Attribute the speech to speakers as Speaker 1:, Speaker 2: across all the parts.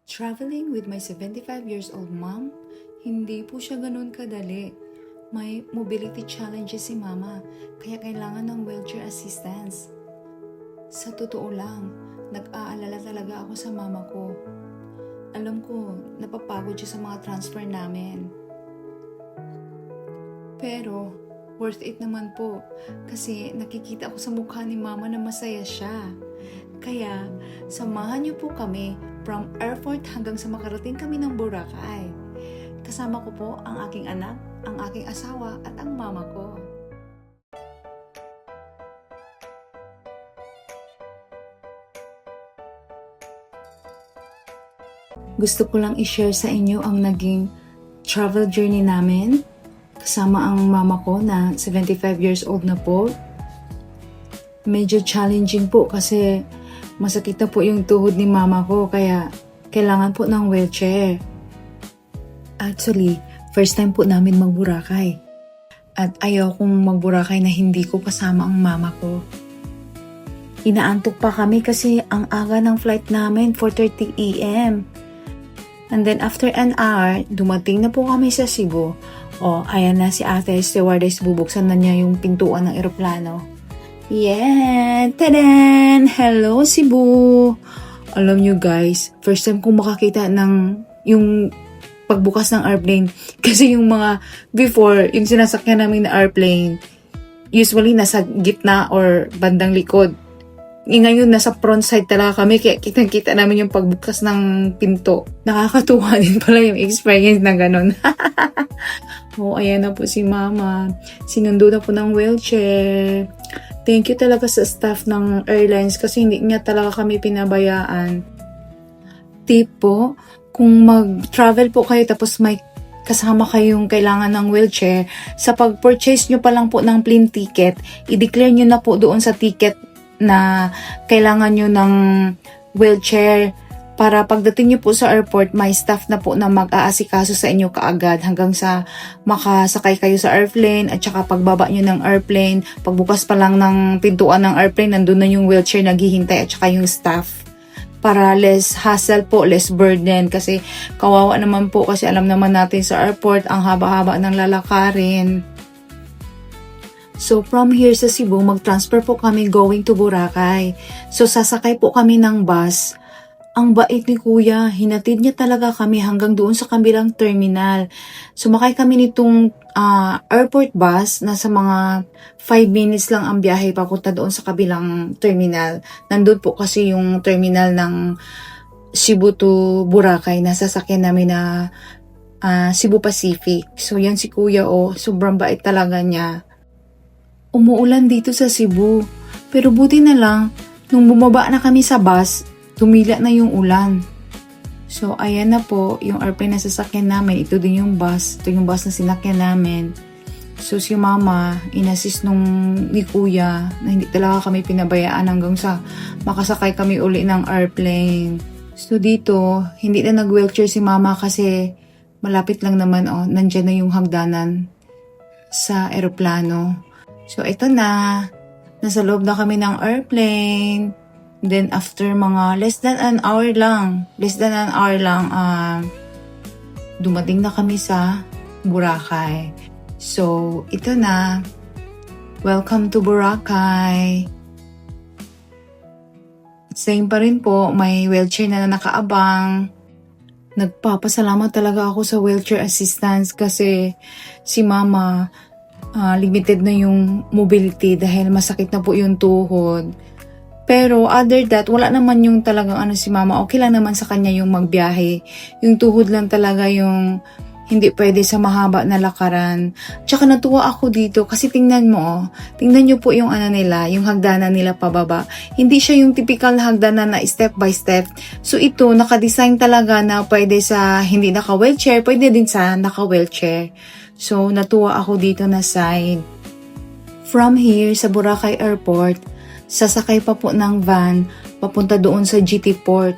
Speaker 1: Traveling with my 75 years old mom, hindi po siya ganun kadali. May mobility challenges si mama, kaya kailangan ng wheelchair assistance. Sa totoo lang, nag-aalala talaga ako sa mama ko. Alam ko, napapagod siya sa mga transfer namin. Pero, worth it naman po, kasi nakikita ko sa mukha ni mama na masaya siya. Kaya, samahan niyo po kami from airport hanggang sa makarating kami ng Boracay. Kasama ko po ang aking anak, ang aking asawa at ang mama ko. Gusto ko lang i-share sa inyo ang naging travel journey namin kasama ang mama ko na 75 years old na po. Medyo challenging po kasi masakit na po yung tuhod ni mama ko kaya kailangan po ng wheelchair. Actually, first time po namin mag-Boracay. At ayaw kong mag-Boracay na hindi ko kasama ang mama ko. Inaantok pa kami kasi ang aga ng flight namin, 4:30 AM. And then after an hour, dumating na po kami sa Cebu. O, ayan na si ate stewardess, bubuksan na niya yung pintuan ng eroplano. Yeah! Tadan! Hello, Cebu! Alam nyo guys, first time kong makakita ng yung pagbukas ng airplane. Kasi yung mga before, yung sinasakyan namin na airplane, usually nasa gitna or bandang likod. Ngayon, nasa front side talaga kami, kaya kitang-kita namin yung pagbukas ng pinto. Nakakatuwa din pala yung experience na ganun. Ayan na po si mama. Sinundo na po ng wheelchair. Thank you talaga sa staff ng airlines kasi hindi niya talaga kami pinabayaan. Tip po, kung mag-travel po kayo tapos may kasama kayong kailangan ng wheelchair, sa pag-purchase nyo pa lang po ng plane ticket, i-declare nyo na po doon sa ticket na kailangan nyo ng wheelchair para pagdating nyo po sa airport, may staff na po na mag-aasikaso sa inyo kaagad hanggang sa makasakay kayo sa airplane at saka pagbaba nyo ng airplane, pagbukas pa lang ng pintuan ng airplane, nandun na yung wheelchair naghihintay at saka yung staff. Para less hassle po, less burden kasi kawawa naman po kasi alam naman natin sa airport ang haba-haba ng lalakarin. So, from here sa Cebu, mag-transfer po kami going to Boracay. So, sasakay po kami ng bus. Ang bait ni kuya, hinatid niya talaga kami hanggang doon sa kabilang terminal. Sumakay kami nitong airport bus, nasa mga 5 minutes lang ang biyahe papunta doon sa kabilang terminal. Nandun po kasi yung terminal ng Cebu to Boracay na sasakyan namin na Cebu Pacific. So, yan si kuya, sobrang bait talaga niya. Umuulan dito sa Cebu. Pero buti na lang, nung bumaba na kami sa bus, tumila na yung ulan. So, ayan na po, yung airplane na sasakyan namin. Ito din yung bus. Ito yung bus na sinakyan namin. So, si mama, inassist nung ni kuya na hindi talaga kami pinabayaan hanggang sa makasakay kami uli ng airplane. So, dito, hindi na nag-wheelchair si mama kasi malapit lang naman, nandyan na yung hagdanan sa eroplano. So, ito na. Nasa loob na kami ng airplane. Then, after mga less than an hour lang, dumating na kami sa Boracay. So, ito na. Welcome to Boracay. Same pa rin po, may wheelchair na nakaabang. Nagpapasalamat talaga ako sa wheelchair assistance kasi si mama, limited na yung mobility dahil masakit na po yung tuhod. Pero other that, wala naman yung talagang si mama. Okay lang naman sa kanya yung magbiyahe. Yung tuhod lang talaga yung hindi pwede sa mahaba na lakaran. Tsaka natuwa ako dito kasi tingnan mo, tingnan nyo po yung nila, yung hagdanan nila pababa. Hindi siya yung typical na hagdanan na step by step. So ito, nakadesign talaga na pwede sa hindi naka-wheelchair, pwede din sa naka-wheelchair. So natuwa ako dito na side. From here sa Boracay Airport, sasakay pa po ng van papunta doon sa GT Port.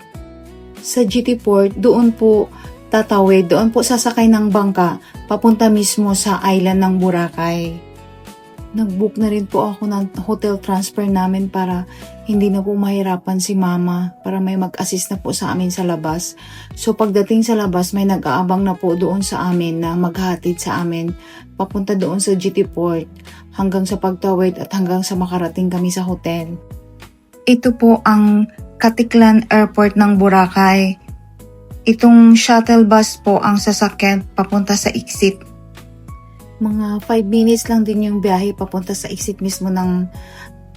Speaker 1: Sa GT Port, doon po tatawid, doon po sasakay ng bangka papunta mismo sa island ng Boracay. Nag-book na rin po ako ng hotel transfer namin para hindi na po mahirapan si mama, para may mag-assist na po sa amin sa labas. So pagdating sa labas, may nag-aabang na po doon sa amin na maghatid sa amin papunta doon sa GT Port hanggang sa pagtawid at hanggang sa makarating kami sa hotel. Ito po ang Katiklan Airport ng Boracay. Itong shuttle bus po ang sasakyan papunta sa exit. Mga 5 minutes lang din yung biyahe papunta sa exit mismo ng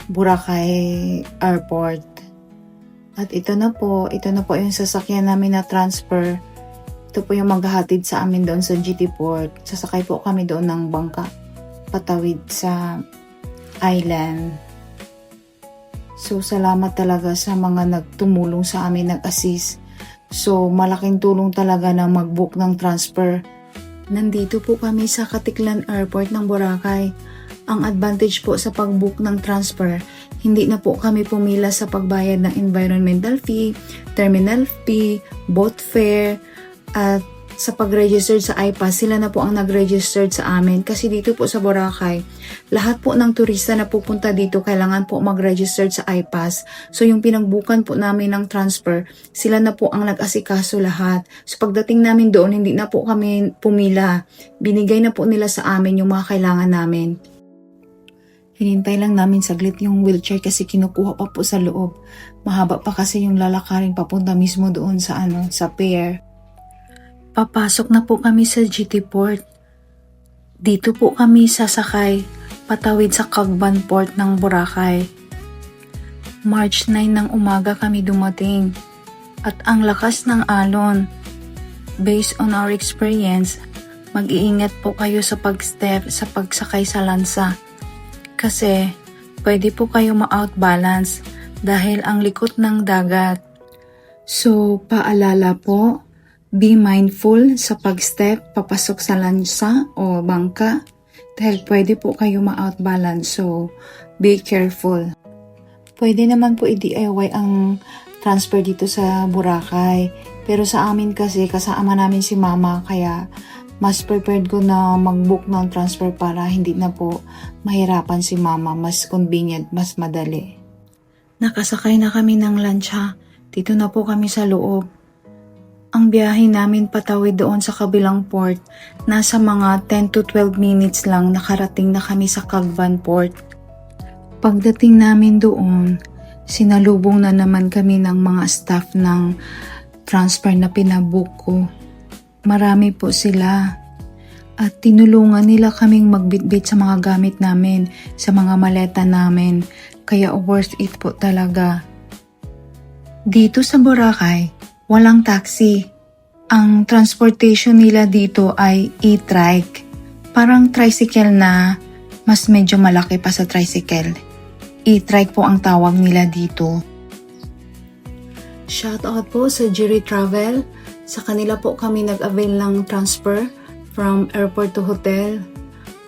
Speaker 1: Boracay Airport. At ito na po yung sasakyan namin na transfer. Ito po yung maghahatid sa amin doon sa GT Port. Sasakay po kami doon ng bangka patawid sa island. So salamat talaga sa mga nagtumulong sa amin, nag-assist. So malaking tulong talaga na mag-book ng transfer. Nandito po kami sa Katiklan Airport ng Boracay. Ang advantage po sa pag-book ng transfer, hindi na po kami pumila sa pagbayad ng environmental fee, terminal fee, boat fare, at sa pag-register sa iPass, sila na po ang nag-register sa amin. Kasi dito po sa Boracay, lahat po ng turista na pupunta dito, kailangan po mag-register sa iPass. So yung pinagbukan po namin ng transfer, sila na po ang nag-asikaso lahat. So pagdating namin doon, hindi na po kami pumila. Binigay na po nila sa amin yung mga kailangan namin. Hinintay lang namin saglit yung wheelchair kasi kinukuha pa po sa loob. Mahaba pa kasi yung lalakarin papunta mismo doon sa sa pier. Papasok na po kami sa GT Port. Dito po kami sasakay patawid sa Cagban Port ng Boracay. March 9 ng umaga kami dumating at ang lakas ng alon. Based on our experience, mag-iingat po kayo sa pag-step sa pagsakay sa lansa kasi pwede po kayo ma-outbalance dahil ang likot ng dagat. So, paalala po, be mindful sa pag-step papasok sa lansa o bangka dahil pwede po kayo ma-outbalance. So, be careful. Pwede naman po i-DIY ang transfer dito sa Boracay. Pero sa amin kasi, kasama namin si mama kaya mas prepared ko na mag-book ng transfer para hindi na po mahirapan si mama. Mas convenient, mas madali. Nakasakay na kami ng lancha. Dito na po kami sa loob. Ang biyahe namin patawid doon sa kabilang port, nasa mga 10 to 12 minutes lang nakarating na kami sa Cagban Port. Pagdating namin doon, sinalubong na naman kami ng mga staff ng transfer na pinabook ko. Marami po sila at tinulungan nila kaming magbitbit sa mga gamit namin, sa mga maleta namin, kaya worth it po talaga. Dito sa Boracay, walang taxi. Ang transportation nila dito ay e-trike. Parang tricycle na mas medyo malaki pa sa tricycle. E-trike po ang tawag nila dito. Shoutout po sa Jerry Travel. Sa kanila po kami nag-avail ng transfer from airport to hotel.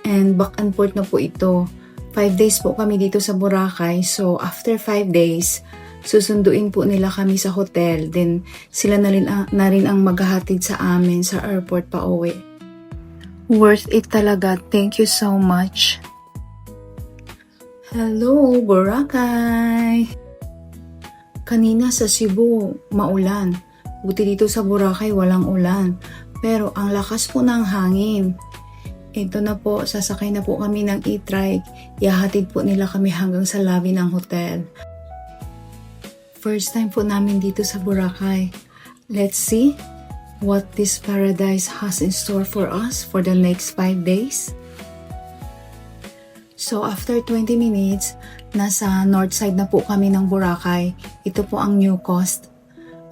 Speaker 1: And back and forth na po ito. 5 days po kami dito sa Boracay. So after 5 days, susunduin po nila kami sa hotel. Then sila na rin ang maghahatid sa amin sa airport pa uwi. Worth it talaga. Thank you so much. Hello, Boracay! Kanina sa Cebu, maulan. Buti dito sa Boracay walang ulan. Pero ang lakas po ng hangin. Ito na po, sasakay na po kami ng e-trike. Ihahatid po nila kami hanggang sa lobby ng hotel. First time po namin dito sa Boracay. Let's see what this paradise has in store for us for the next 5 days. So after 20 minutes, nasa north side na po kami ng Boracay. Ito po ang New Coast.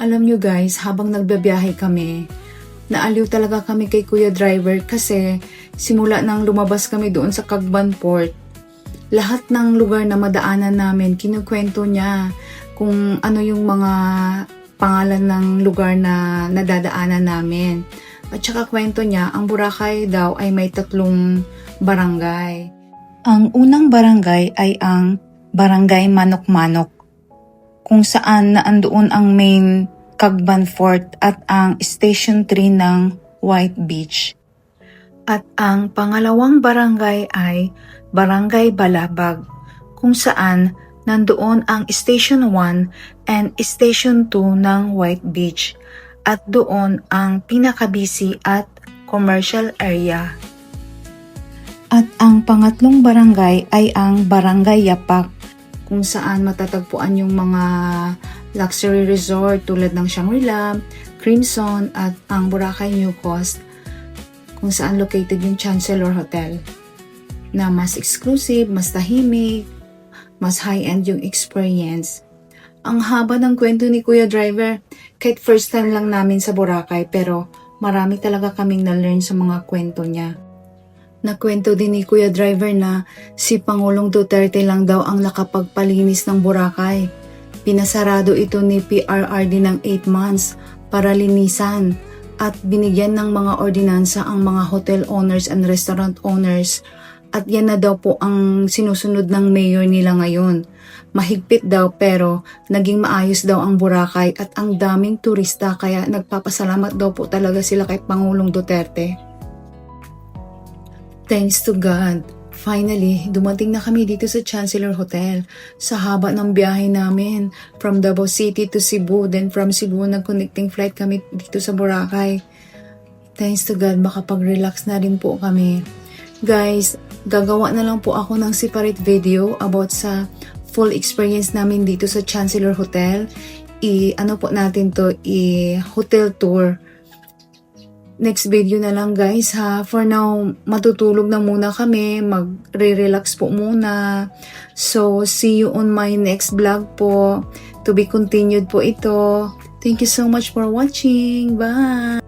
Speaker 1: Alam nyo guys, habang nagbabiyahe kami, naaliw talaga kami kay Kuya Driver kasi simula nang lumabas kami doon sa Cagban Port, lahat ng lugar na madaanan namin, kinukwento niya kung ano yung mga pangalan ng lugar na nadadaanan namin. At saka kwento niya, ang Boracay daw ay may 3 barangay. Ang unang barangay ay ang Barangay Manok-Manok, kung saan naandoon ang main Cagban Fort at ang Station 3 ng White Beach. At ang pangalawang barangay ay Barangay Balabag, kung saan nandoon ang Station 1 and Station 2 ng White Beach at doon ang pinaka-busy at commercial area. At ang pangatlong barangay ay ang Barangay Yapak, kung saan matatagpuan yung mga luxury resort tulad ng Shangri-La, Crimson at ang Boracay New Coast, kung saan located yung Chancellor Hotel na mas exclusive, mas tahimik, mas high-end yung experience. Ang haba ng kwento ni Kuya Driver, kahit first time lang namin sa Boracay pero marami talaga kaming na-learn sa mga kwento niya. Nakwento din ni Kuya Driver na si Pangulong Duterte lang daw ang nakapagpalinis ng Boracay. Pinasarado ito ni PRRD ng 8 months para linisan at binigyan ng mga ordinansa ang mga hotel owners and restaurant owners at yan na daw po ang sinusunod ng mayor nila ngayon. Mahigpit daw pero naging maayos daw ang Boracay at ang daming turista kaya nagpapasalamat daw po talaga sila kay Pangulong Duterte. Thanks to God, finally, dumating na kami dito sa Chancellor Hotel. Sa haba ng biyahe namin, from Davao City to Cebu, then from Cebu, nag-connecting flight kami dito sa Boracay. Thanks to God, makapag-relax na rin po kami. Guys, gagawa na lang po ako ng separate video about sa full experience namin dito sa Chancellor Hotel. Ano po natin to, hotel tour. Next video na lang guys ha. For now, matutulog na muna kami. Magre-relax po muna. So, see you on my next vlog po. To be continued po ito. Thank you so much for watching. Bye!